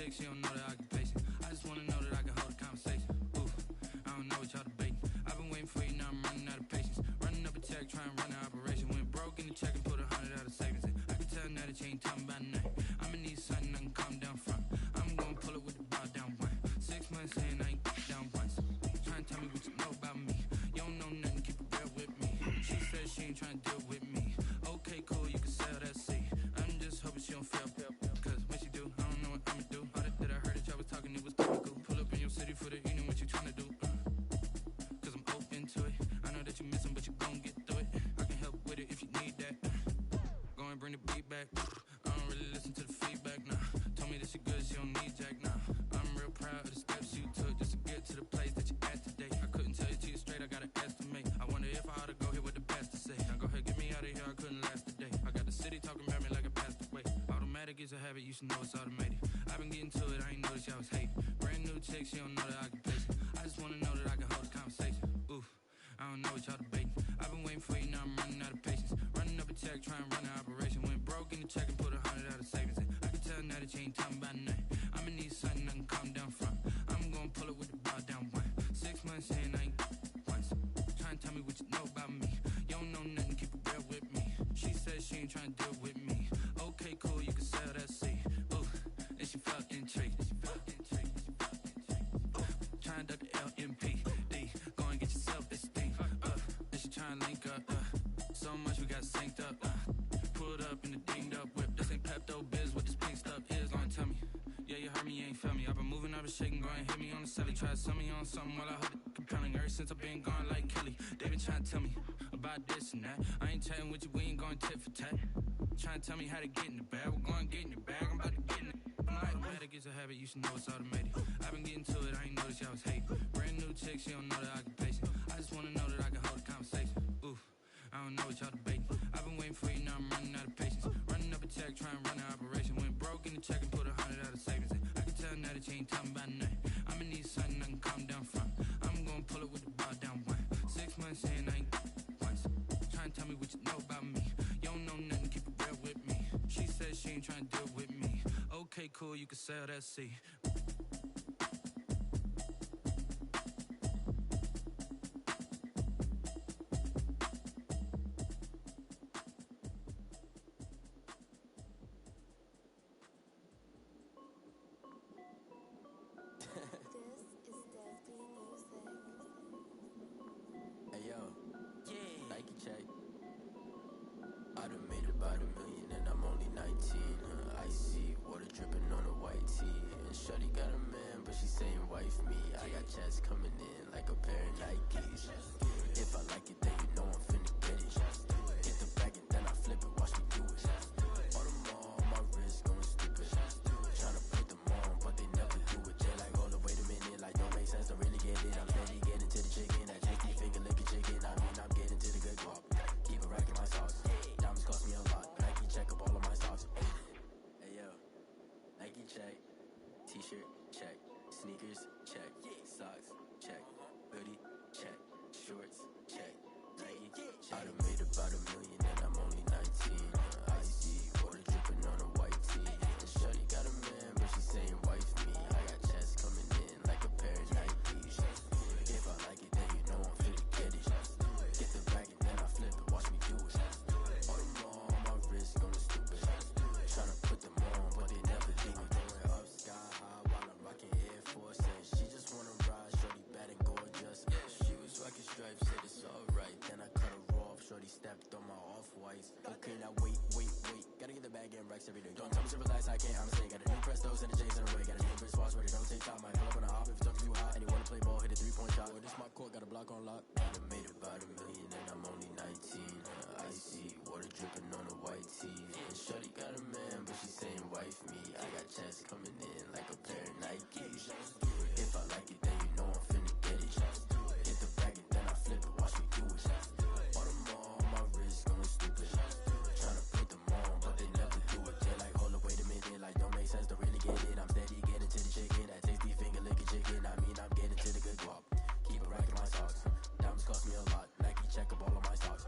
chick, she don't know the occupation. I just wanna know that I can hold a conversation. Ooh, I don't know what y'all debating. I've been waiting for you, now I'm running out of patience. Running up a check, trying to run an operation. Went broke in the check and put 100 out of savings in. I can tell now that you ain't talking about nothing. I'ma need something I can calm down from. I'm gonna pull it with the bar down one. 6 months in, I ain't down once. Trying to tell me what you know about me. You don't know nothing, keep it real with me. She said she ain't trying to deal with me. Okay, cool, you can sell that seat. I'm just hoping she don't fail. Cause when she do, I don't know what I'ma do. All that I heard that y'all was talking, it was comical. Pull up in your city for the evening, what you trying to do? Cause I'm open to it. I know that you missing, but you gon' get through it. I can help with it if you need that. Go and bring the beat back. I don't really listen to the feedback, nah. Told me that she good, she don't need Jack, nah. I'm real proud of the steps you took just to get to the place that you at today. I couldn't tell you to you straight, I gotta estimate. I wonder if I ought to go here with the best to say. Now go ahead, get me out of here, I couldn't last a day. I got the city talking about me like I passed away. Automatic is a habit, you should know it's automated. I've been getting to it, I ain't noticed y'all was hating. Brand new chick, she don't know the occupation. I just wanna know that I can hold a conversation. Ooh, I don't know what y'all debating. I've been waiting for you, now I'm running out of patience. Running up a check, trying to run an operation. Went broke in the check and put 100 out of savings in. I can tell now that you ain't talking about nothing. I'ma need something I can calm down from. I'm gonna pull it with the bar down one. 6 months in, I ain't once. Trying to tell me what you know about me. You don't know nothing, keep it real with me. She said she ain't trying to deal with me. Okay, cool, you can sell that seat. Ooh, and she felt intrigued. Trying to duck the LMPD. Go and get yourself this thing. And she trying to link up. So much we got synced up. Pulled up in the dinged up whip. This ain't Pepto Biz, what this pink stuff is. Gonna tell me. Yeah, you heard me, you ain't felt me. I've been moving out of shaking, go and hit me on the celly. Try to sell me on something while I hold it compelling. Ever since I've been gone like Kelly, they been trying to tell me about this and that. I ain't chatting with you, we ain't going tit for tat. Trying to tell me how to get in the bag. We're going to get in your bag, I'm about to get in it. I'm like, automatic is a habit, you should know it's automated. I've been getting to it, I ain't noticed y'all was hating. Brand new chick, she don't know the occupation. I just wanna know that I can hold a conversation. Ooh, I don't know what y'all debating. I've been waiting for you, now I'm running out of patience. Running up a check, trying to run an operation. Went broke in the check and put 100 out of savings in. I can tell now that you ain't talking about nothing. I'ma need something I can calm down from. I'm gonna pull it with the bar down one. 6 months in, I ain't once. Trying to tell me what you know about me. You don't know nothing, keep it real with me. She said she ain't trying to deal with me. Okay, cool, you can sell that seat. Hey yo, yeah, Nike check. I done made about $1 million and I'm only 19. Icy water dripping on a white tee. And shorty got a man, but she saying wife me. I got chats coming in like a pair of Nikes. If I like it, then you know I'm finna get it. Get the bag and then I flip it, watch me do it. All them on my wrist going stupid. Tryna put them on, but they never do it. They're like, hold up, wait a minute, like don't make sense, don't really get it. I'm steady getting to the chicken, that tasty finger licking chicken. I mean, I'm getting to the good guap. Keep it racking my sauce. Diamonds cost me a lot. Nike check up all of my stocks. Hey yo, Nike check. T-shirt check. Sneakers check. Socks check. Hoodie check. Shorts check. Nike check. I done made about $1 million and I'm only 19. Icy water dripping on a white tee. And shorty got a man, but she saying wife me. I got chats coming in like a pair of Nikes. If I like it, then you know I'm finna get it. Get the bag and then I flip it, watch me do it. All them on my wrist going stupid. Tryna put them on, but they never do it. Going up sky high while I'm rocking Air Force. And she just wanna ride, shorty bad and gorgeous. She was rocking stripes, said it's alright. Then I cut her off, shorty stepped on my off-whites. Okay, now wait. Gotta get the bag and racks every day. Don't tell me to relax, I can't, I'm saying. Got a new Prestos and the J's in the way. Got a new wristwatch, but it don't take time. I pull up on a hop if it's talking too hot. And you wanna play ball, hit a 3-point shot. Boy, this my court, got a block on lock. I done made about $1 million and I'm only 19. Icy water dripping on a white tee. And shorty got a man, but she saying wife me. I got chats coming in like a pair of Nikes. If I like it, then you know I'm finna get it. Get the bag and then I flip it, watch me do it. All them on my wrist going stupid. Tryna put them on, but they never do it. They're like, hold up, wait a minute, like don't make sense, don't really get it. I'm steady getting to the chicken, that tasty finger licking chicken. I mean, I'm getting to the good guap. Keep it racking my socks. Diamonds cost me a lot. Nike check up all of my stocks.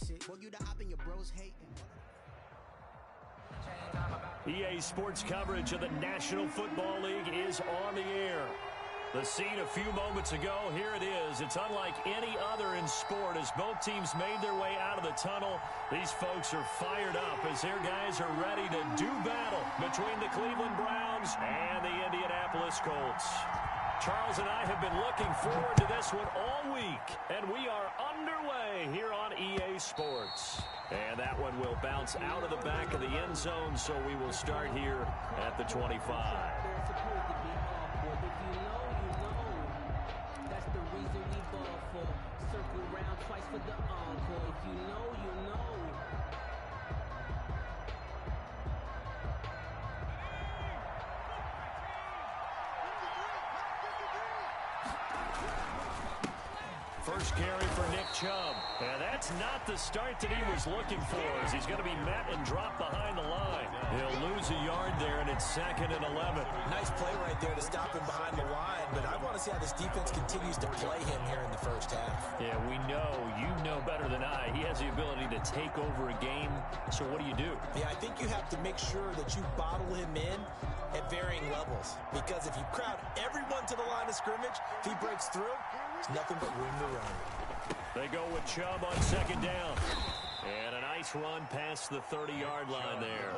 shit. Boy, you the op and your bros hating. EA Sports coverage of the National Football League is on the air. The scene a few moments ago, here it is. It's unlike any other in sport as both teams made their way out of the tunnel. These folks are fired up as their guys are ready to do battle between the Cleveland Browns and the Indianapolis Colts. Charles and I have been looking forward to this one all week, and we are underway here on EA Sports. And that one will bounce out of the back of the end zone, so we will start here at the 25. That's the reason we ball for. Circle round twice for the encore. If you know, you know. First carry for Nick Chubb. And that's not the start that he was looking for, as he's going to be met and dropped behind the line. He'll lose a yard there, and it's 2nd and 11. Nice play right there to stop him behind the line, but I want to see how this defense continues to play him here in the first half. Yeah, we know. You know better than I. He has the ability to take over a game, so what do you do? Yeah, I think you have to make sure that you bottle him in at varying levels, because if you crowd everyone to the line of scrimmage, if he breaks through, there's nothing but room to run. They go with Chubb on 2nd down. And a nice run past the 30-yard line there.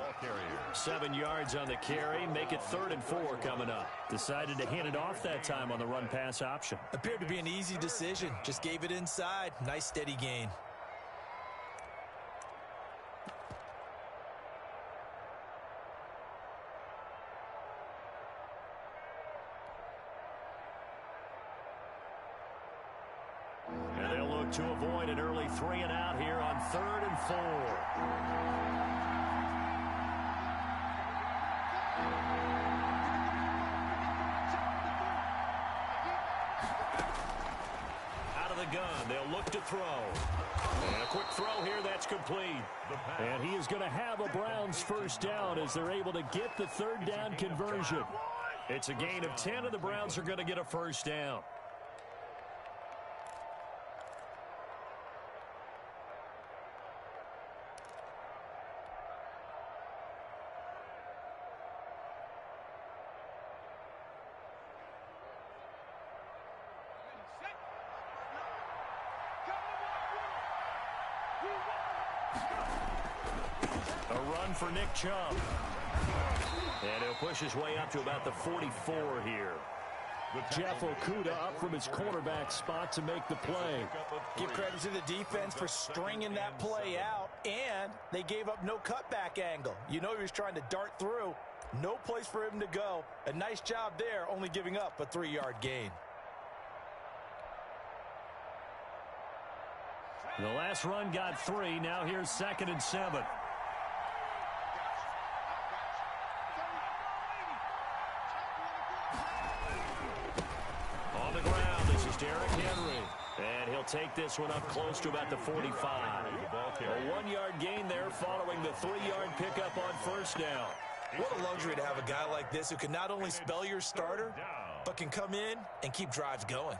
7 yards on the carry. Make it 3rd and 4 coming up. Decided to hand it off that time on the run-pass option. Appeared to be an easy decision. Just gave it inside. Nice steady gain. And they'll look to avoid an early 3 and out here on 3rd and 4. Out of the gun, they'll look to throw. And a quick throw here, that's complete. And he is going to have a Browns first down as they're able to get the 3rd down conversion. It's a gain of 10, and the Browns are going to get a first down. A run for Nick Chubb. And he'll push his way up to about the 44 here. Jeff Okudah up from his cornerback spot to make the play. Give credit to the defense for stringing that play out, and they gave up no cutback angle. You know he was trying to dart through. No place for him to go. A nice job there, only giving up a 3-yard gain. The last run got 3. Now here's 2nd and 7. On the ground, this is Derrick Henry. And he'll take this one up close to about the 45. A 1-yard gain there following the 3-yard pickup on first down. What a luxury to have a guy like this who can not only spell your starter, but can come in and keep drives going.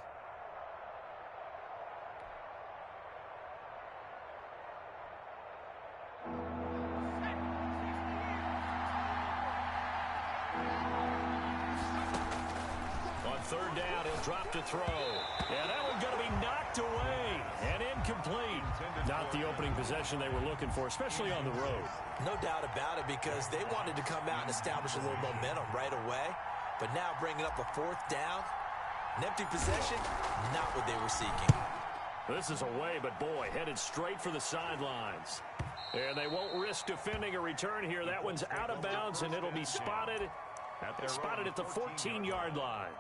On 3rd down, he'll drop to throw. And that one's going to be knocked away and incomplete. Not the opening possession they were looking for, especially on the road. No doubt about it, because they wanted to come out and establish a little momentum right away. But now bringing up a 4th down, an empty possession, not what they were seeking. This is away, but boy, headed straight for the sidelines. And they won't risk defending a return here. That one's out of bounds, and it'll be spotted at the 14-yard line.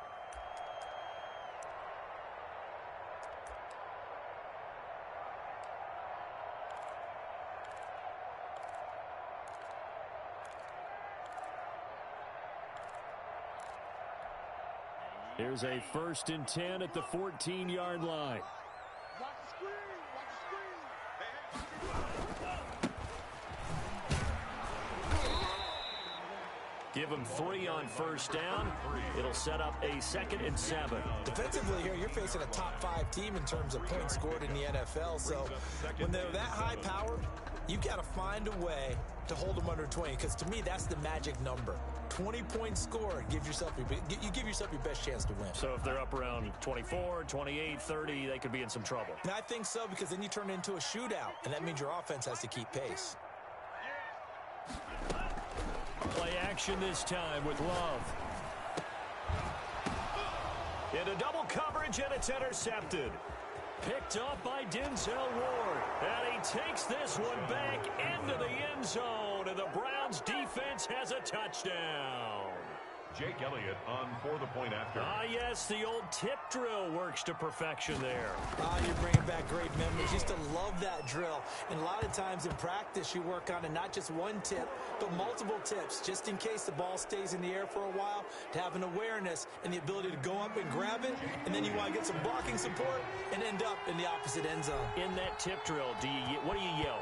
Here's a 1st and 10 at the 14-yard line. Give him 3 on first down. It'll set up a 2nd and 7. Defensively here, you're facing a top 5 team in terms of points scored in the NFL. So when they're that high powered, you've got to find a way to hold them under 20, because to me, that's the magic number. 20 points scored, you give yourself your best chance to win. So if they're up around 24, 28, 30, they could be in some trouble. And I think so, because then you turn it into a shootout, and that means your offense has to keep pace. Play action this time with Love. Into double coverage, and it's intercepted. Picked up by Denzel Ward. And he takes this one back into the end zone. And the Browns defense has a touchdown. Jake Elliott on for the point after. Yes, the old tip drill works to perfection there. You're bringing back great memories. Used to love that drill. And a lot of times in practice, you work on it, not just one tip, but multiple tips, just in case the ball stays in the air for a while, to have an awareness and the ability to go up and grab it, and then you want to get some blocking support and end up in the opposite end zone. In that tip drill, what do you yell?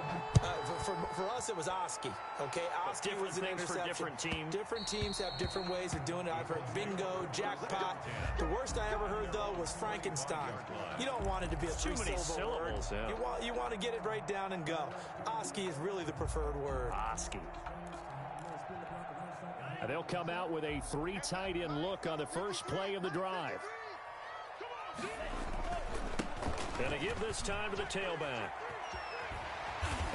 For us, it was Oski. Okay, Oski was an interception. For different teams. Different teams have different ways of doing it. I've heard bingo, jackpot. The worst I ever heard, though, was Frankenstein. You don't want it to be a too many syllables. Word. Yeah. You want to get it right down and go. Oski is really the preferred word. Oski. And they'll come out with a 3 tight end look on the first play of the drive. Gonna give this time to the tailback.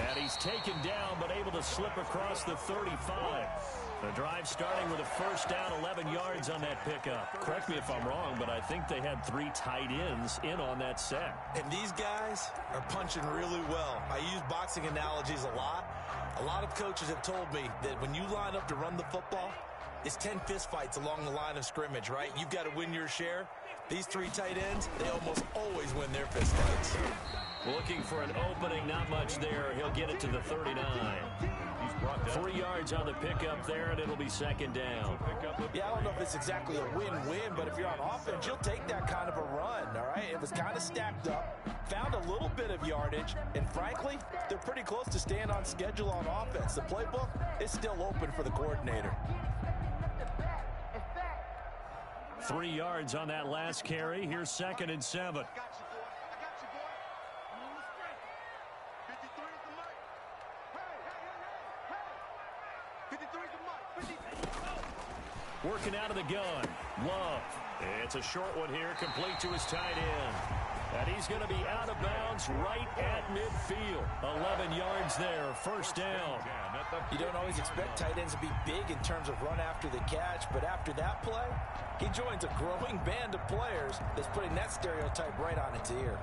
And he's taken down, but able to slip across the 35. The drive starting with a first down, 11 yards on that pickup. Correct me if I'm wrong, but I think they had 3 tight ends in on that set. And these guys are punching really well. I use boxing analogies a lot. A lot of coaches have told me that when you line up to run the football, it's 10 fist fights along the line of scrimmage, right? You've got to win your share. These 3 tight ends, they almost always win their fist fights. Looking for an opening, not much there. He'll get it to the 39. He's brought 3 yards on the pickup there, and it'll be 2nd down. Yeah, I don't know if it's exactly a win-win, but if you're on offense, you'll take that kind of a run, all right? It was kind of stacked up, found a little bit of yardage, and frankly, they're pretty close to staying on schedule on offense. The playbook is still open for the coordinator. 3 yards on that last carry. Here's 2nd and 7. Working out of the gun. Love. It's a short one here, complete to his tight end. And he's going to be out of bounds right at midfield. 11 yards there, first down. You don't always expect tight ends to be big in terms of run after the catch, but after that play, he joins a growing band of players that's putting that stereotype right on its ear.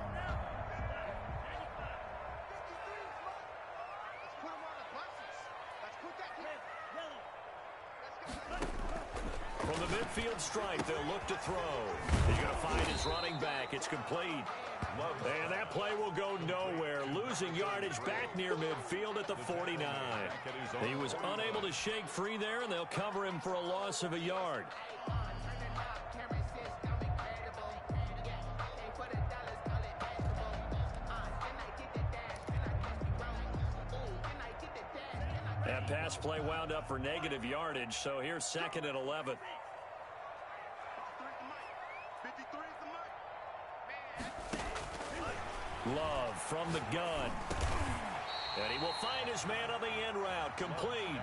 From the midfield stripe, they'll look to throw. He's going to find his running back. It's complete. And that play will go nowhere. Losing yardage back near midfield at the 49. He was unable to shake free there, and they'll cover him for a loss of a yard. That pass play wound up for negative yardage, so here's 2nd and 11. Love from the gun. And he will find his man on the end route. Complete.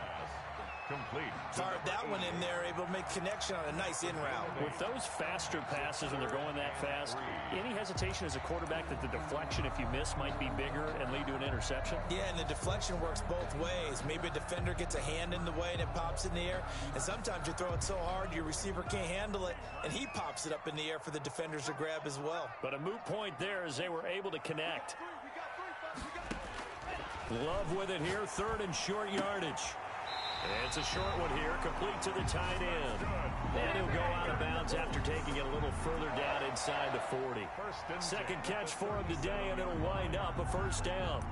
Fired that one in there, able to make connection on a nice in route. With those faster passes when they're going that fast, any hesitation as a quarterback that the deflection, if you miss, might be bigger and lead to an interception? Yeah, and the deflection works both ways. Maybe a defender gets a hand in the way and it pops in the air. And sometimes you throw it so hard your receiver can't handle it, and he pops it up in the air for the defenders to grab as well. But a moot point there as they were able to connect. Love with it here, 3rd and short yardage. It's a short one here, complete to the tight end. And he'll go out of bounds after taking it a little further down inside the 40. 2nd catch for him today, and it'll wind up a first down.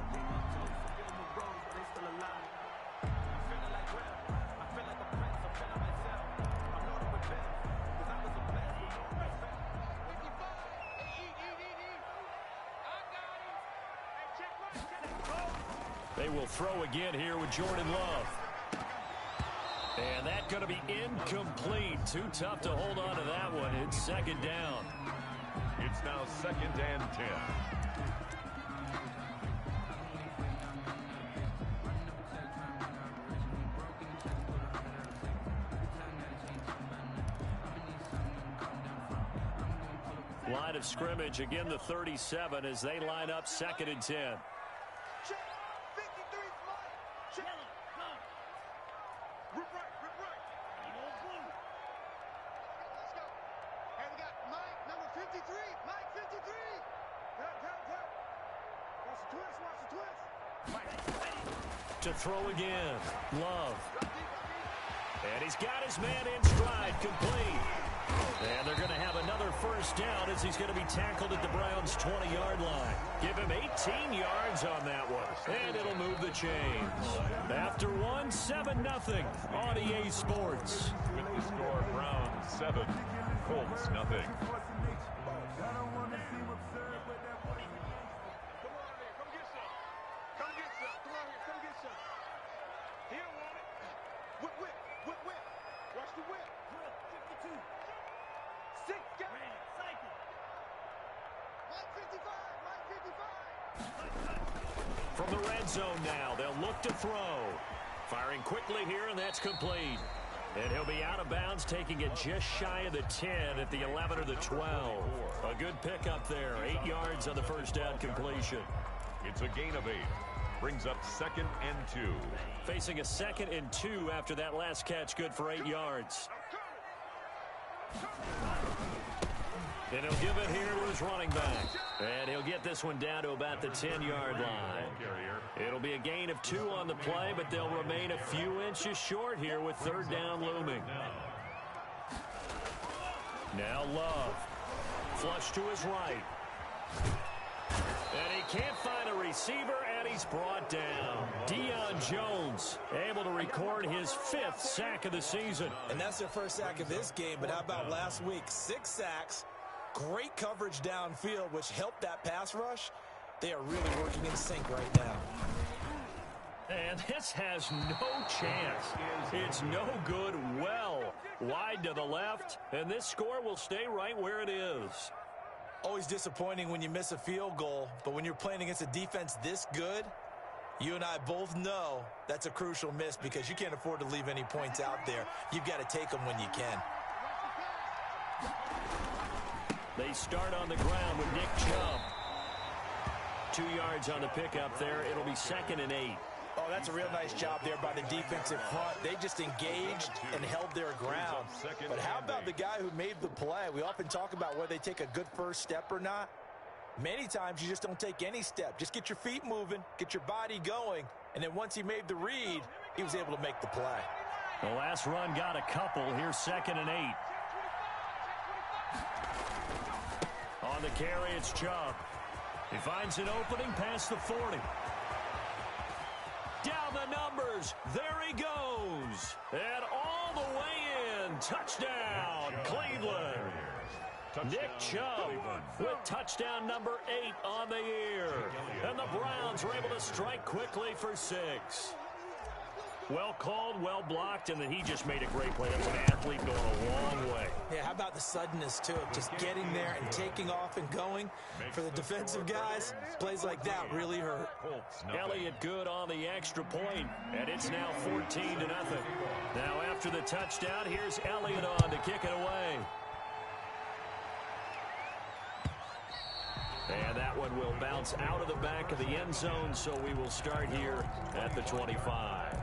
They will throw again here with Jordan Love. And that's going to be incomplete. Too tough to hold on to that one. It's second down. It's now 2nd and 10. Line of scrimmage, again the 37 as they line up 2nd and 10. Check. 53 Mike. Check. Rip right. Let's go. Hey, we got Mike, number 53. Mike, 53. Tap. Watch the twist. To throw again. Love. And he's got his man in stride, complete. And they're going to have another first down as he's going to be tackled at the Browns' 20-yard line. Give him 18 yards on that one. And it'll move the chains. After one, 7-0 on EA Sports. With the score, Browns 7, Colts nothing. From the red zone now, they'll look to throw. Firing quickly here, and that's complete. And he'll be out of bounds, taking it just shy of the 10 at the 11 or the 12. A good pickup there, 8 yards on the first down completion. It's a gain of 8. Brings up 2nd and 2. Facing a 2nd and 2 after that last catch, good for 8 yards. And he'll give it here to his running back. And he'll get this one down to about the 10-yard line. It'll be a gain of 2 on the play, but they'll remain a few inches short here with 3rd down looming. Now Love. Flush to his right. And he can't find a receiver, and he's brought down. Deion Jones able to record his 5th sack of the season. And that's their first sack of this game, but how about last week? 6 sacks. Great coverage downfield, which helped that pass rush. They are really working in sync right now. And this has no chance. It's no good. Well wide to the left, and this score will stay right where it is. Always disappointing when you miss a field goal, but when you're playing against a defense this good, you and I both know that's a crucial miss because you can't afford to leave any points out there. You've got to take them when you can. They start on the ground with Nick Chubb. 2 yards on the pickup there. It'll be 2nd and 8. Oh, that's a real nice job there by the defensive front. They just engaged and held their ground. But how about the guy who made the play? We often talk about whether they take a good first step or not. Many times you just don't take any step. Just get your feet moving, get your body going, and then once he made the read, he was able to make the play. The last run got a couple. Here's 2nd and 8. On the carry, it's Chubb. He finds an opening past the 40. Down the numbers. There he goes. And all the way in. Touchdown, Cleveland. Nick Chubb with touchdown number 8 on the year. And the Browns were able to strike quickly for 6. Well called, well blocked, and then he just made a great play. That's an athlete going a long way. Yeah, how about the suddenness, too, of just getting there and taking off and going? For the defensive guys, plays like that really hurt. Elliott good on the extra point, and it's now 14-0. Now after the touchdown, here's Elliott on to kick it away. And that one will bounce out of the back of the end zone, so we will start here at the 25.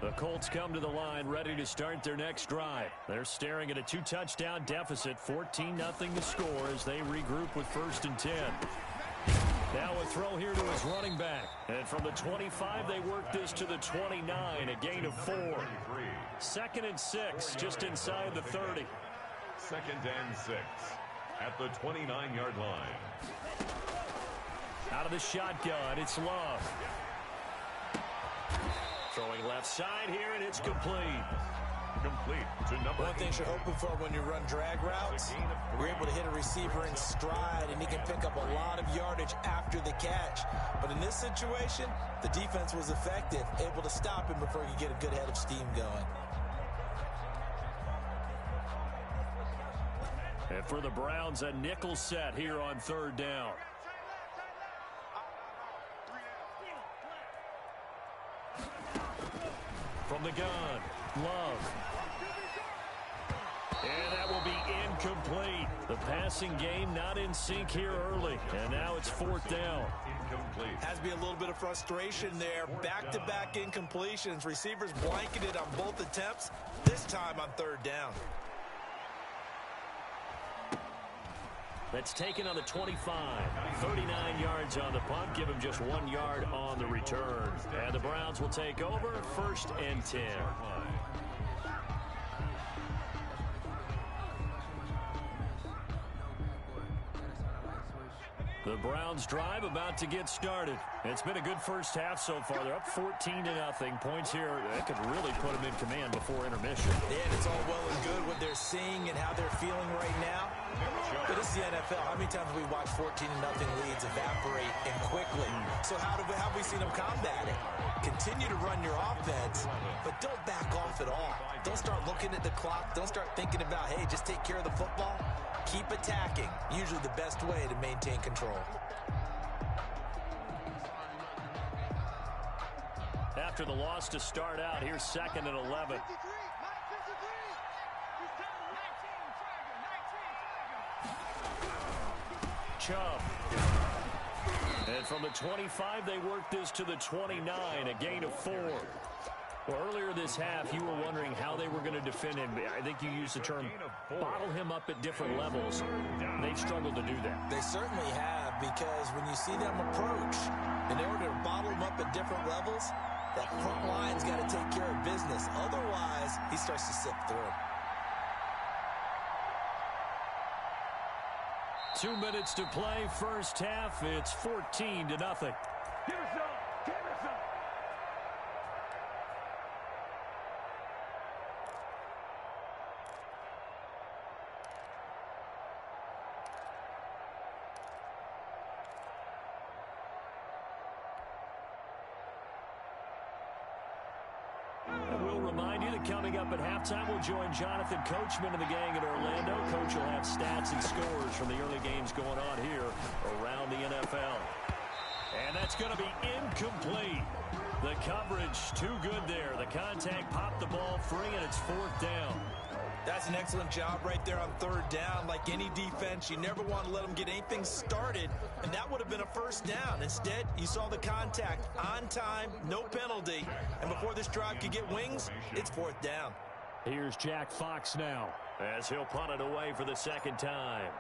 The Colts come to the line ready to start their next drive. They're staring at a 2-touchdown deficit, 14-0 to score as they regroup with 1st and 10. Now a throw here to his running back. And from the 25, they work this to the 29, a gain of 4. 2nd and 6, just inside the 30. 2nd and 6 at the 29-yard line. Out of the shotgun, it's Love. Throwing left side here, and it's complete. Complete to number One thing you're hoping for when you run drag routes, you're able to hit a receiver in stride, and he can pick up a lot of yardage after the catch. But in this situation, the defense was effective, able to stop him before he could get a good head of steam going. And for the Browns, a nickel set here on third down. From the gun, Love. And that will be incomplete. The passing game not in sync here early. And now it's fourth down. Incomplete. Has to be a little bit of frustration there. Back-to-back incompletions. Receivers blanketed on both attempts, this time on third down. That's taken on the 25. 39 yards on the punt. Give him just 1 yard on the return. And the Browns will take over, 1st and 10. The Browns drive about to get started. It's been a good first half so far. They're up 14-0. Points here that could really put them in command before intermission. Yeah, and it's all well and good what they're seeing and how they're feeling right now. But this is the NFL. How many times have we watched 14-0 leads evaporate and quickly? So how have we seen them combat it? Continue to run your offense, but don't back off at all. Don't start looking at the clock. Don't start thinking about, hey, just take care of the football. Keep attacking. Usually the best way to maintain control. After the loss to start out, here's 2nd and 11. Chubb. And from the 25, they worked this to the 29, a gain of 4. Well, earlier this half, you were wondering how they were going to defend him. I think you used the term bottle him up at different levels. They've struggled to do that. They certainly have, because when you see them approach, in order to bottle him up at different levels, that front line's got to take care of business. Otherwise, he starts to slip through. 2 minutes to play, first half. It's 14-0. Give us some. Give us some. And we'll remind you that coming up at halftime, we'll join Jonathan Coachman and the gang in Orlando. Coach will have stats and scores from the early games going on here around the NFL. And that's going to be incomplete. The coverage too good there. The contact popped the ball free, and it's 4th down. That's an excellent job right there on third down. Like any defense, you never want to let them get anything started, and that would have been a first down. Instead, you saw the contact on time, no penalty, and before this drive could get wings, it's 4th down. Here's Jack Fox now as he'll punt it away for the 2nd time.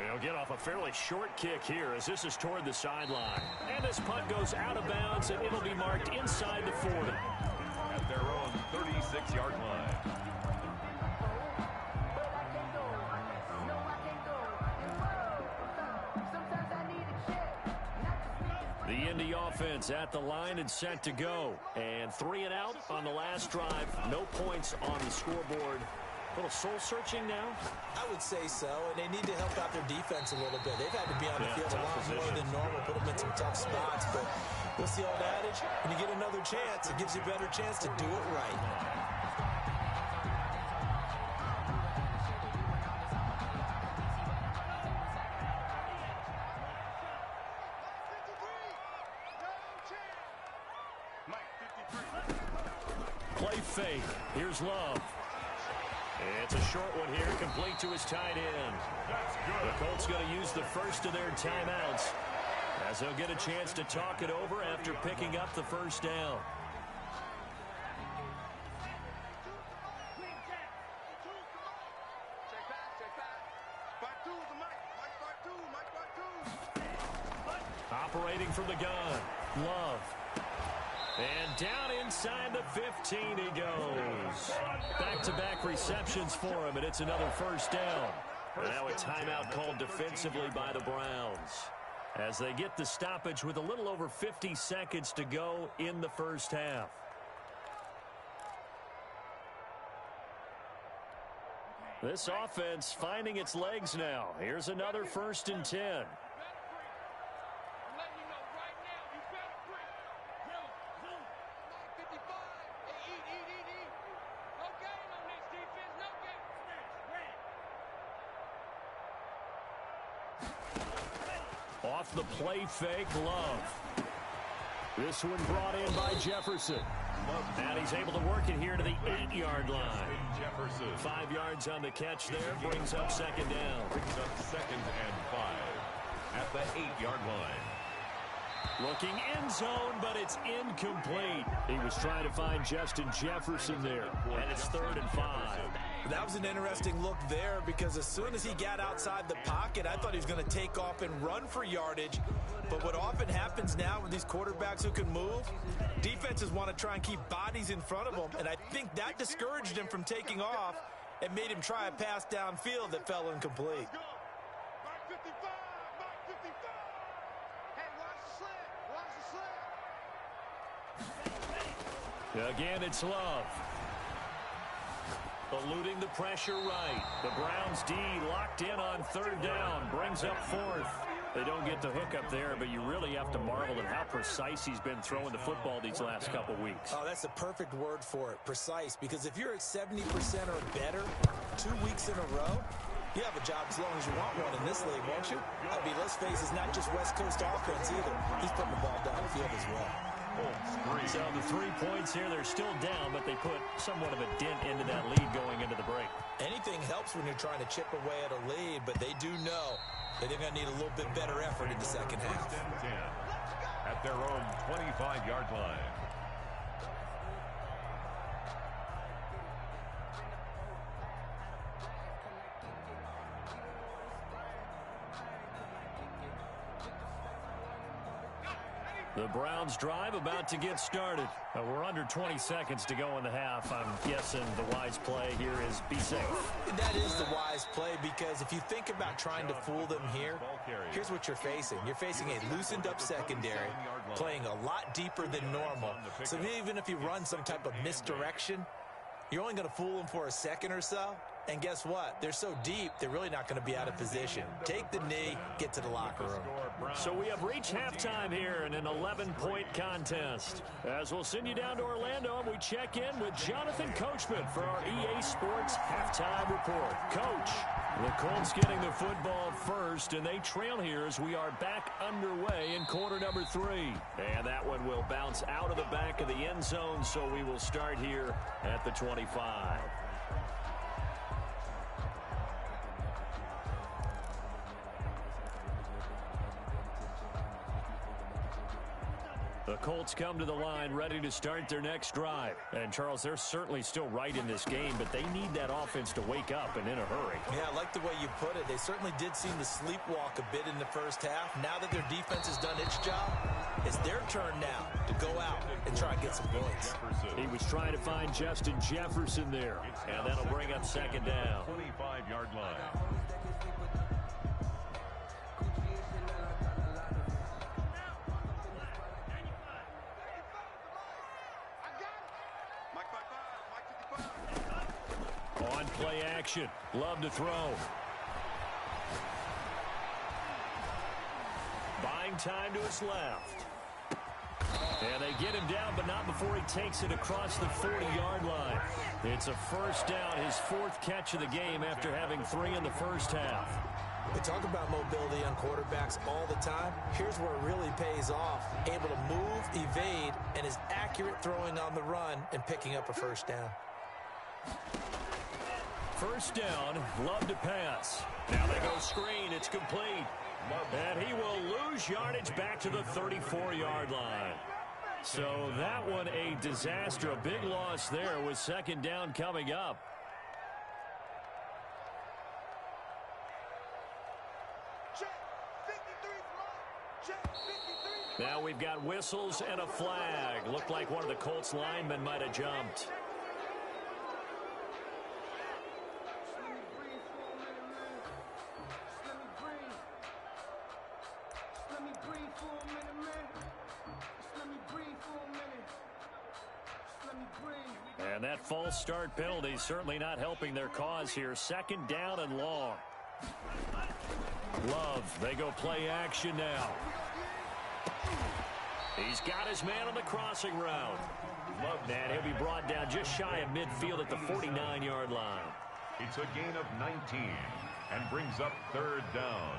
He'll get off a fairly short kick here as this is toward the sideline. And this punt goes out of bounds, and it'll be marked inside the 40. At their own 36-yard line. The Indy offense at the line and set to go. And 3 and out on the last drive. No points on the scoreboard. A little soul-searching now? I would say so, and they need to help out their defense a little bit. They've had to be on the field a lot more than normal, put them in some tough spots. But what's the old adage? When you get another chance, it gives you a better chance to do it right. Play fake. Here's Love. It's a short one here, complete to his tight end. The Colts going to use the first of their timeouts as they'll get a chance to talk it over after picking up the first down. Operating from the gun, Love. And down inside the 15 he goes. Back-to-back receptions for him, and it's another first down. Now a timeout called defensively by the Browns as they get the stoppage with a little over 50 seconds to go in the first half. This offense finding its legs now. Here's another 1st and 10. Off the play fake, Love. This one brought in by Jefferson. And he's able to work it here to the 8-yard line. Jefferson. 5 yards on the catch there. Brings up 2nd down. Brings up 2nd and 5 at the 8-yard line. Looking end zone, but it's incomplete. He was trying to find Justin Jefferson there. And it's 3rd and 5. That was an interesting look there because as soon as he got outside the pocket, I thought he was going to take off and run for yardage. But what often happens now with these quarterbacks who can move, defenses want to try and keep bodies in front of them. And I think that discouraged him from taking off and made him try a pass downfield that fell incomplete. Again, it's Love. Eluding the pressure right. The Browns D locked in on 3rd down. Brings up 4th. They don't get the hook up there, but you really have to marvel at how precise he's been throwing the football these last couple weeks. Oh, that's a perfect word for it, precise, because if you're at 70% or better 2 weeks in a row, you have a job as long as you want one in this league, won't you? I mean, let's face it, it's not just West Coast offense either. He's putting the ball downfield as well. So the 3 points here, they're still down, but they put somewhat of a dent into that lead going into the break. Anything helps when you're trying to chip away at a lead, but they do know that they're going to need a little bit better effort in the second half. 10 at their own 25-yard line. The Browns drive about to get started. We're under 20 seconds to go in the half. I'm guessing the wise play here is be safe. That is the wise play because if you think about trying to fool them here, here's what you're facing. You're facing a loosened up secondary, playing a lot deeper than normal. So even if you run some type of misdirection, you're only going to fool them for a second or so. And guess what? They're so deep, they're really not going to be out of position. Take the knee, get to the locker room. So we have reached halftime here in an 11-point contest. As we'll send you down to Orlando, and we check in with Jonathan Coachman for our EA Sports Halftime Report. Coach, the Colts getting the football first, and they trail here as we are back underway in quarter number 3. And that one will bounce out of the back of the end zone, so we will start here at the 25. The Colts come to the line ready to start their next drive. And, Charles, they're certainly still right in this game, but they need that offense to wake up and in a hurry. Yeah, I like the way you put it. They certainly did seem to sleepwalk a bit in the first half. Now that their defense has done its job, it's their turn now to go out and try and get some points. He was trying to find Justin Jefferson there, and that'll bring up 2nd down. 25-yard line. On play action. Love to throw. Buying time to his left. And they get him down, but not before he takes it across the 40-yard line. It's a 1st down, his 4th catch of the game after having 3 in the first half. We talk about mobility on quarterbacks all the time. Here's where it really pays off. Able to move, evade, and is accurate throwing on the run and picking up a 1st down. 1st down, Love to pass. Now they go screen, it's complete. And he will lose yardage back to the 34-yard line. So that one a disaster, a big loss there with 2nd down coming up. Now we've got whistles and a flag. Looked like one of the Colts linemen might have jumped. And that false start penalty certainly not helping their cause here. Second down and long. Love, they go play action now. He's got his man on the crossing route. And he'll be brought down just shy of midfield at the 49-yard line. It's a gain of 19 and brings up third down.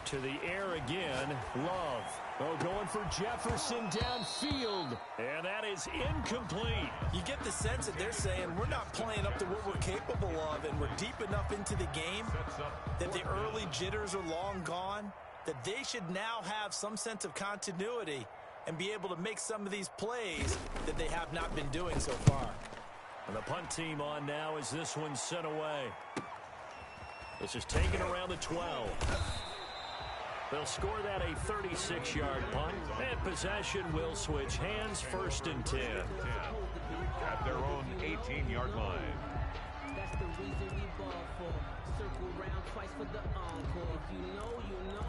To the air again, Love. Oh, going for Jefferson downfield. And that is incomplete. You get the sense that they're saying we're not playing up to what we're capable of, and we're deep enough into the game that the early jitters are long gone, that they should now have some sense of continuity and be able to make some of these plays that they have not been doing so far. And the punt team on now as this one's sent away. This is taken around the 12. They'll score that a 36-yard punt, and possession will switch hands, 1st and 10. At their own 18-yard line. That's the reason we ball for. Circle round twice for the encore. If you know, you know.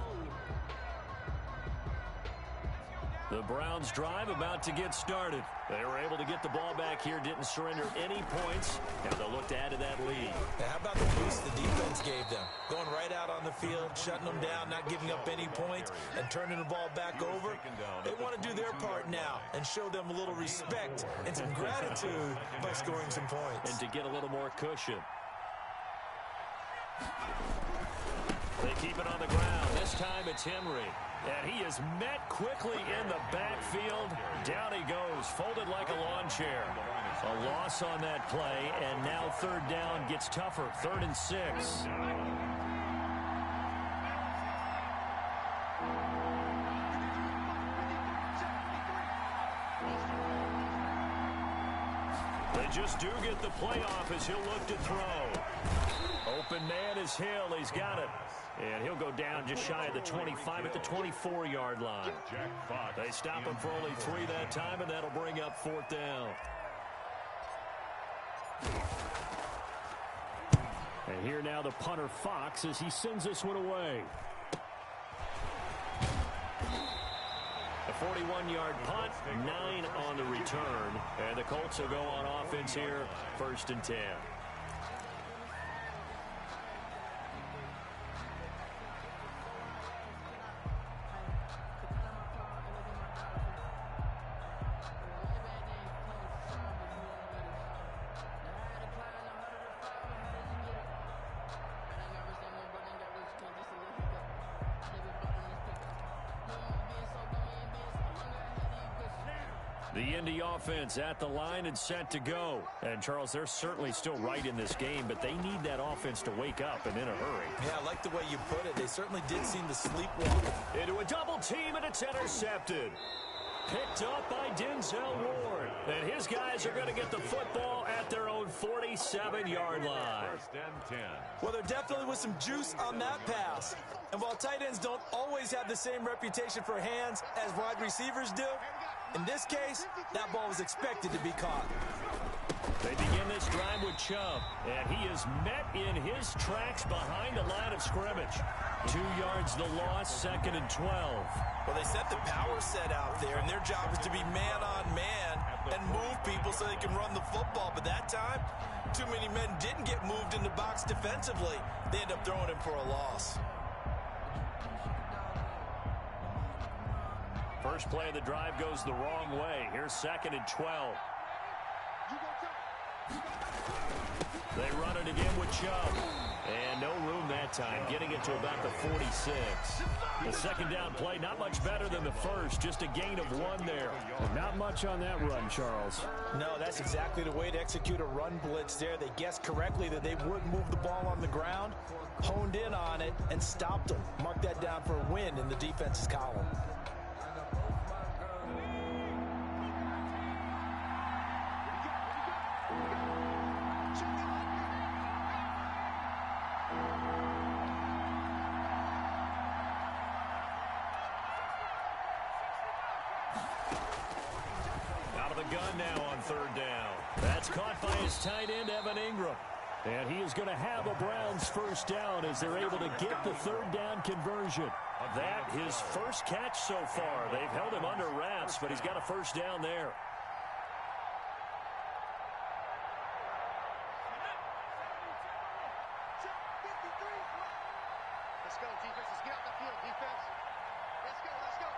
The Browns drive about to get started. They were able to get the ball back here, didn't surrender any points, and they'll look to add to that lead. Now, how about the boost the defense gave them? Going right out on the field, shutting them down, not giving up any points, and turning the ball back over. They want to do their part now and show them a little respect and some gratitude by scoring some points. And to get a little more cushion. They keep it on the ground. This time it's Henry. And he is met quickly in the backfield. Down he goes, folded like a lawn chair. A loss on that play, and now third down gets tougher. 3rd and 6. They just do get the playoff as he'll look to throw. Open man is Hill. He's got it. And he'll go down just shy of the 25 at the 24-yard line. They stop him for only 3 that time, and that'll bring up 4th down. And here now the punter Fox as he sends this one away. A 41-yard punt, 9 on the return. And the Colts will go on offense here, 1st and 10. The Indy offense at the line and set to go. And, Charles, they're certainly still right in this game, but they need that offense to wake up and in a hurry. Yeah, I like the way you put it. They certainly did seem to sleepwalk. Into a double team, and it's intercepted. Picked up by Denzel Ward. And his guys are going to get the football at their own 47-yard line. 1st and 10. Well, there definitely was some juice on that pass. And while tight ends don't always have the same reputation for hands as wide receivers do, in this case, that ball was expected to be caught. They begin this drive with Chubb, and he is met in his tracks behind the line of scrimmage. 2 yards the loss, 2nd and 12. Well, they set the power set out there, and their job is to be man-on-man and move people so they can run the football. But that time, too many men didn't get moved in the box defensively. They end up throwing him for a loss. First play of the drive goes the wrong way. Here's 2nd and 12. They run it again with Chubb. And no room that time, getting it to about the 46. The second down play, not much better than the first, just a gain of 1 there. Not much on that run, Charles. No, that's exactly the way to execute a run blitz there. They guessed correctly that they would move the ball on the ground, honed in on it, and stopped them. Mark that down for a win in the defense's column. the gun now on third down. That's caught by his tight end, Evan Ingram. And he is going to have a Browns first down as they're able to get the third down conversion. That his first catch so far. They've held him under wraps, but he's got a first down there. Let's go, defense. Let's get out the field, defense. Let's go, let's go.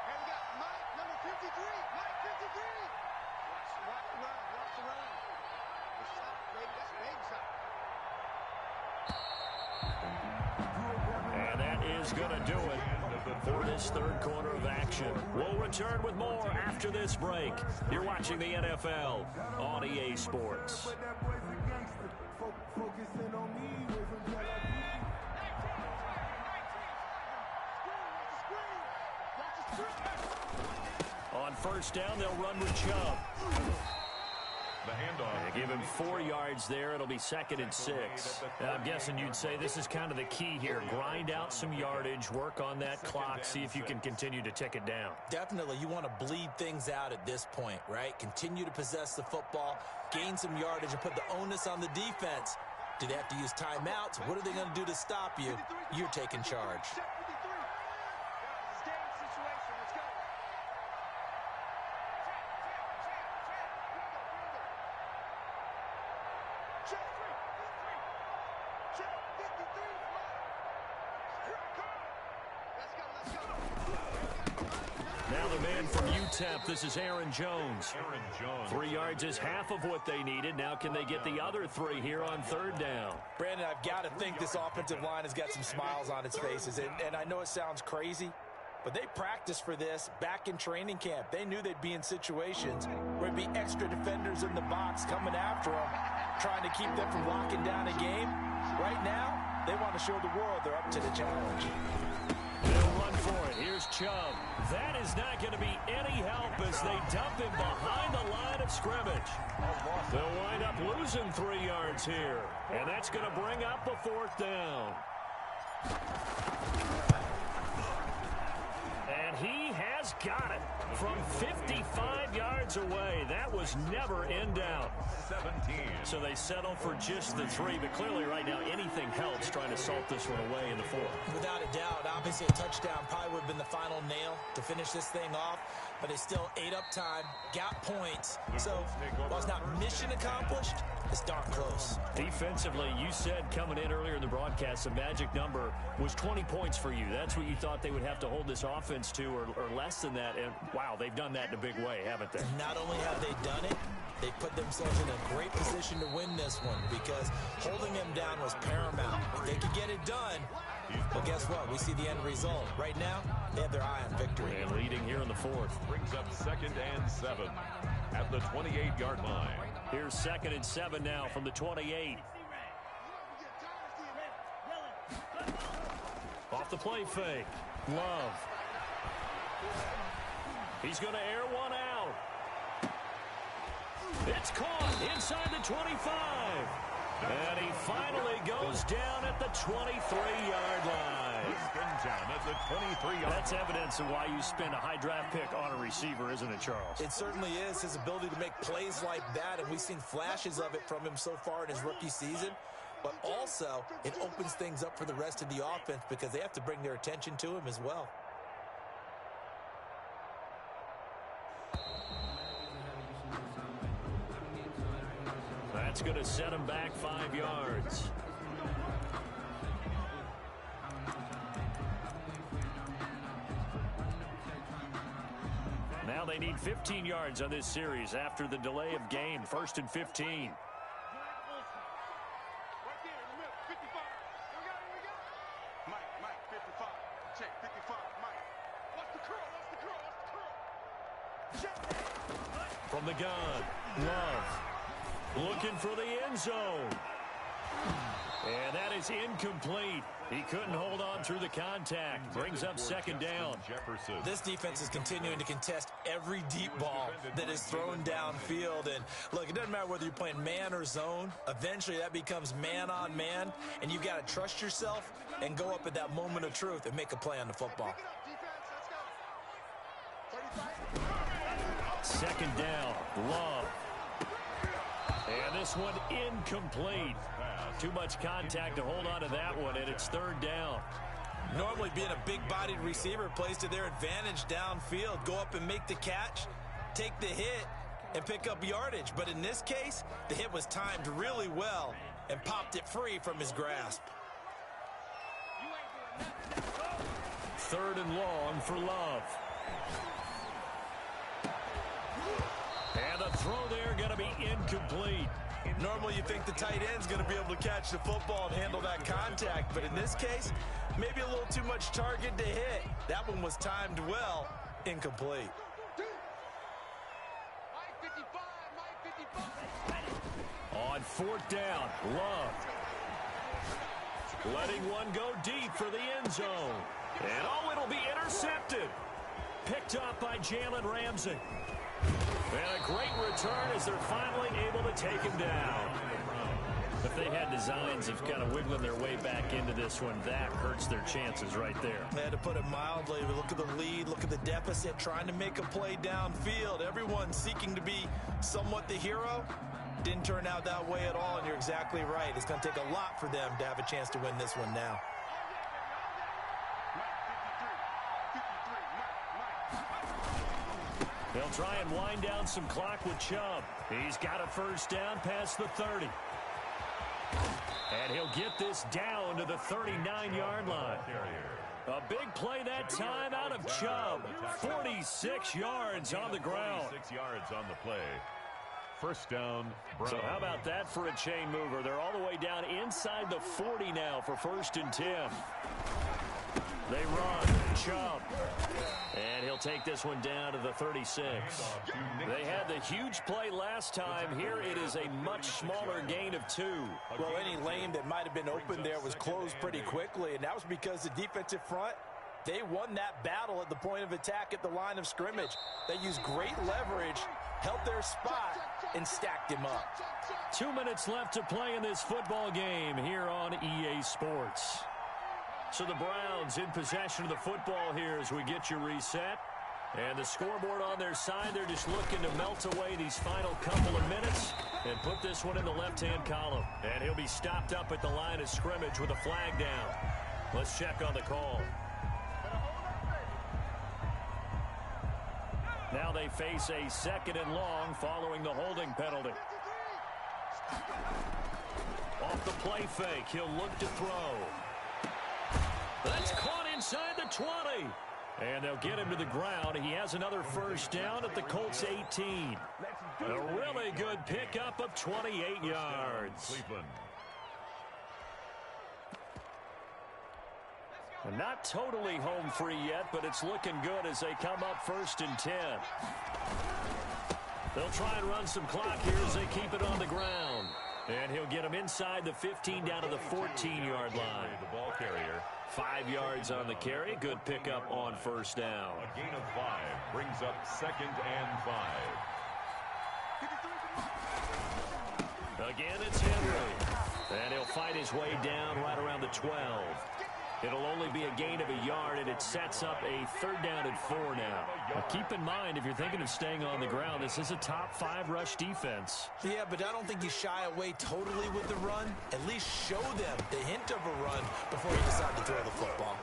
And we got Mike, number 53. Mike, 53. Watch the run. Watch the run. It's stop, baby. That's baby stop. And that is going to do it for this third quarter of action. We'll return with more after this break. You're watching the NFL on EA Sports. On first down, they'll run with Chubb. The handoff. They give him 4 yards there. It'll be 2nd and 6. I'm guessing you'd say this is kind of the key here. Grind out some yardage, work on that clock, see if you can continue to tick it down. Definitely, you want to bleed things out at this point, right? Continue to possess the football, gain some yardage, and put the onus on the defense. Do they have to use timeouts? What are they going to do to stop you? You're taking charge. Now the man from UTEP, this is Aaron Jones. 3 yards is half of what they needed. Now can they get the other 3 here on third down? Brandon, I've got to think this offensive line has got some smiles on its faces. And I know it sounds crazy, but they practiced for this back in training camp. They knew they'd be in situations where there'd be extra defenders in the box coming after them, trying to keep them from locking down a game. Right now, they want to show the world they're up to the challenge. They'll run for it. Here's Chubb. That is not going to be any help as they dump him behind the line of scrimmage. They'll wind up losing 3 yards here. And that's going to bring up the 4th down. And he has got it from 55 yards away. That was never in doubt. 17. So they settle for just the 3, but clearly right now anything helps trying to salt this one away in the 4th. Without a doubt, obviously a touchdown probably would have been the final nail to finish this thing off, but it's still ate up time, got points. So while it's not mission accomplished, it's darn close. Defensively, you said coming in earlier in the broadcast, the magic number was 20 points for you. That's what you thought they would have to hold this offense to, or less than that. And wow, they've done that in a big way, haven't they? Not only have they done it, they put themselves in a great position to win this one because holding them down was paramount. If they could get it done, well, guess what? We see the end result. Right now, they have their eye on victory. And leading here in the 4th. Brings up 2nd and 7 at the 28-yard line. Here's 2nd and 7 now from the 28. Off the play fake. Love. He's going to air one out. It's caught inside the 25. And he finally goes down at the 23-yard line. Down at the 23-yard. That's evidence of why you spend a high draft pick on a receiver, isn't it, Charles? It certainly is. His ability to make plays like that, and we've seen flashes of it from him so far in his rookie season. But also, it opens things up for the rest of the offense because they have to bring their attention to him as well. That's going to set him back 5 yards. Now they need 15 yards on this series after the delay of game. 1st and 15. From the gun, Love. Looking for the end zone. And that is incomplete. He couldn't hold on through the contact. Brings up 2nd down. Jefferson. This defense is continuing to contest every deep ball that is thrown downfield. And look, it doesn't matter whether you're playing man or zone. Eventually that becomes man on man. And you've got to trust yourself and go up at that moment of truth and make a play on the football. second down. Love. And this one incomplete. Too much contact to hold on to that one, and it's third down. Normally being a big-bodied receiver plays to their advantage downfield. Go up and make the catch, take the hit, and pick up yardage. But in this case, the hit was timed really well and popped it free from his grasp. Third and long for Love. And the throw there going to be incomplete. Normally you think the tight end's going to be able to catch the football and handle that contact. But in this case, maybe a little too much target to hit. That one was timed well, incomplete. On fourth down, Love. Letting one go deep for the end zone. And it'll be intercepted. Picked up by Jalen Ramsey. And a great return as they're finally able to take him down. If they had designs of kind of wiggling their way back into this one, that hurts their chances right there. They had to put it mildly. Look at the lead, look at the deficit, trying to make a play downfield. Everyone seeking to be somewhat the hero. Didn't turn out that way at all, and you're exactly right. It's going to take a lot for them to have a chance to win this one now. They'll try and wind down some clock with Chubb. He's got a first down past the 30. And he'll get this down to the 39-yard line. A big play that time out of Chubb. 46 yards on the ground. 46 yards on the play. First down, Brown. So how about that for a chain mover? They're all the way down inside the 40 now for first and 10. They run. Chubb. And he'll take this one down to the 36. They had the huge play last time. Here it is a much smaller gain of 2. Well, any lane that might have been open there was closed pretty quickly, and that was because the defensive front, they won that battle at the point of attack at the line of scrimmage. They used great leverage, held their spot, and stacked him up. 2 minutes left to play in this football game here on EA Sports. So the Browns in possession of the football here as we get you reset. And the scoreboard on their side, they're just looking to melt away these final couple of minutes and put this one in the left-hand column. And he'll be stopped up at the line of scrimmage with a flag down. Let's check on the call. Now they face a second and long following the holding penalty. Off the play fake, he'll look to throw. That's caught inside the 20. And they'll get him to the ground. He has another first down at the Colts 18. A really good pickup of 28 yards. Cleveland. Not totally home free yet, but it's looking good as they come up first and 10. They'll try and run some clock here as they keep it on the ground. And he'll get him inside the 15 down to the 14-yard line. The ball carrier. 5 yards on the carry. Good pickup on first down. A gain of 5 brings up second and 5. Again, it's Henry. And he'll fight his way down right around the 12. It'll only be a gain of a yard, and it sets up a third down and 4 now. Now keep in mind, if you're thinking of staying on the ground, this is a top 5 rush defense. Yeah, but I don't think you shy away totally with the run. At least show them the hint of a run before you decide to throw the football.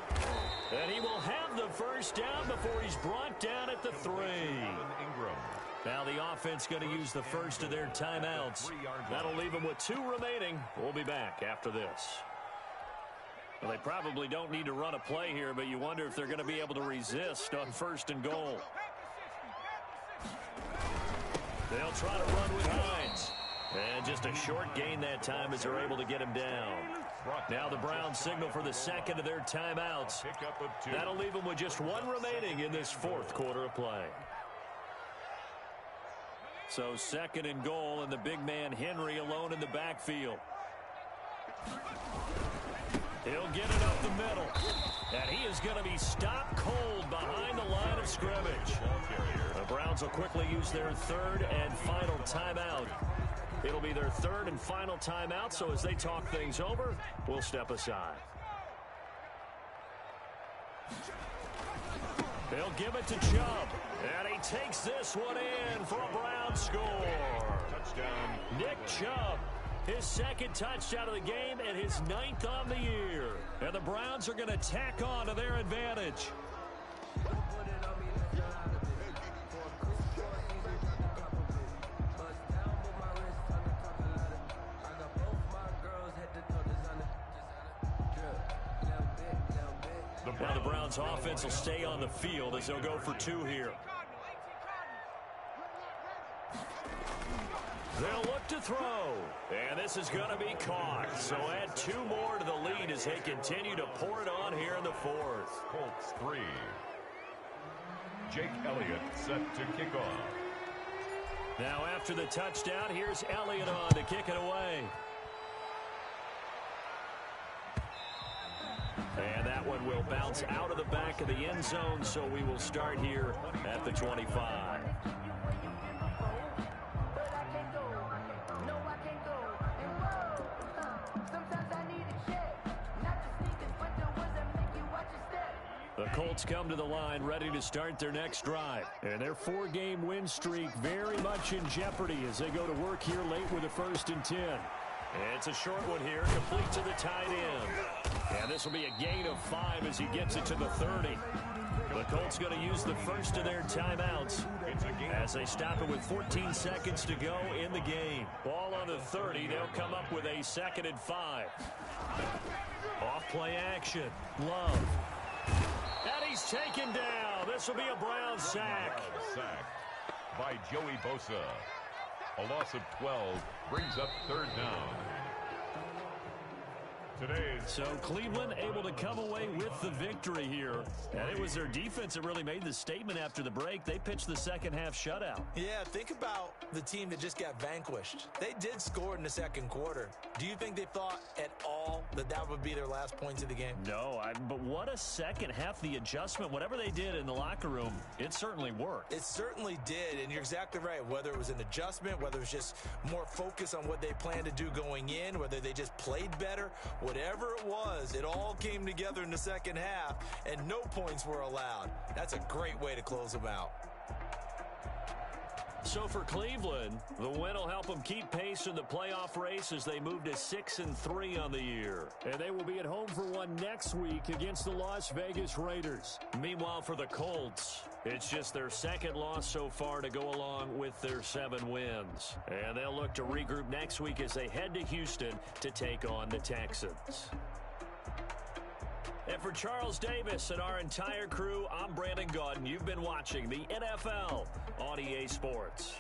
And he will have the first down before he's brought down at the 3. Now the offense going to use the first of their timeouts. That'll leave them with 2 remaining. We'll be back after this. Well, they probably don't need to run a play here, but you wonder if they're going to be able to resist on first and goal. They'll try to run with Hines. And just a short gain that time as they're able to get him down. Now the Browns signal for the second of their timeouts. That'll leave them with just 1 remaining in this 4th quarter of play. So second and goal, and the big man Henry alone in the backfield. He'll get it up the middle. And he is going to be stopped cold behind the line of scrimmage. The Browns will quickly use their 3rd and final timeout. It'll be their 3rd and final timeout, so as they talk things over, we'll step aside. They'll give it to Chubb. And he takes this one in for a Brown score. Touchdown. Nick Chubb. His second touchdown of the game and his 9th on the year. And the Browns are going to tack on to their advantage. Now the Browns offense will stay on the field as they'll go for 2 here. They'll look to throw, and this is going to be caught. So add 2 more to the lead as they continue to pour it on here in the 4th. Colts 3. Jake Elliott set to kick off. Now after the touchdown, here's Elliott on to kick it away. And that one will bounce out of the back of the end zone, so we will start here at the 25. The Colts come to the line ready to start their next drive. And their 4-game win streak very much in jeopardy as they go to work here late with a 1st and 10. It's a short one here, complete to the tight end. And this will be a gain of 5 as he gets it to the 30. The Colts going to use the first of their timeouts as they stop it with 14 seconds to go in the game. Ball on the 30. They'll come up with a 2nd and 5. Off play action. Love. And he's taken down. This will be a Brown sack. Sack by Joey Bosa. A loss of 12 brings up 3rd down. So Cleveland able to come away with the victory here. And it was their defense that really made the statement after the break. They pitched the second half shutout. Yeah, think about the team that just got vanquished. They did score in the 2nd quarter. Do you think they thought at all that that would be their last points of the game? No, but what a second half. The adjustment, whatever they did in the locker room, it certainly worked. It certainly did, and you're exactly right. Whether it was an adjustment, whether it was just more focus on what they planned to do going in, whether they just played better, whatever it was, it all came together in the second half, and no points were allowed. That's a great way to close them out. So for Cleveland, the win will help them keep pace in the playoff race as they move to 6-3 on the year. And they will be at home for one next week against the Las Vegas Raiders. Meanwhile, for the Colts, it's just their 2nd loss so far to go along with their 7 wins. And they'll look to regroup next week as they head to Houston to take on the Texans. And for Charles Davis and our entire crew, I'm Brandon Gaudin. You've been watching the NFL on EA Sports.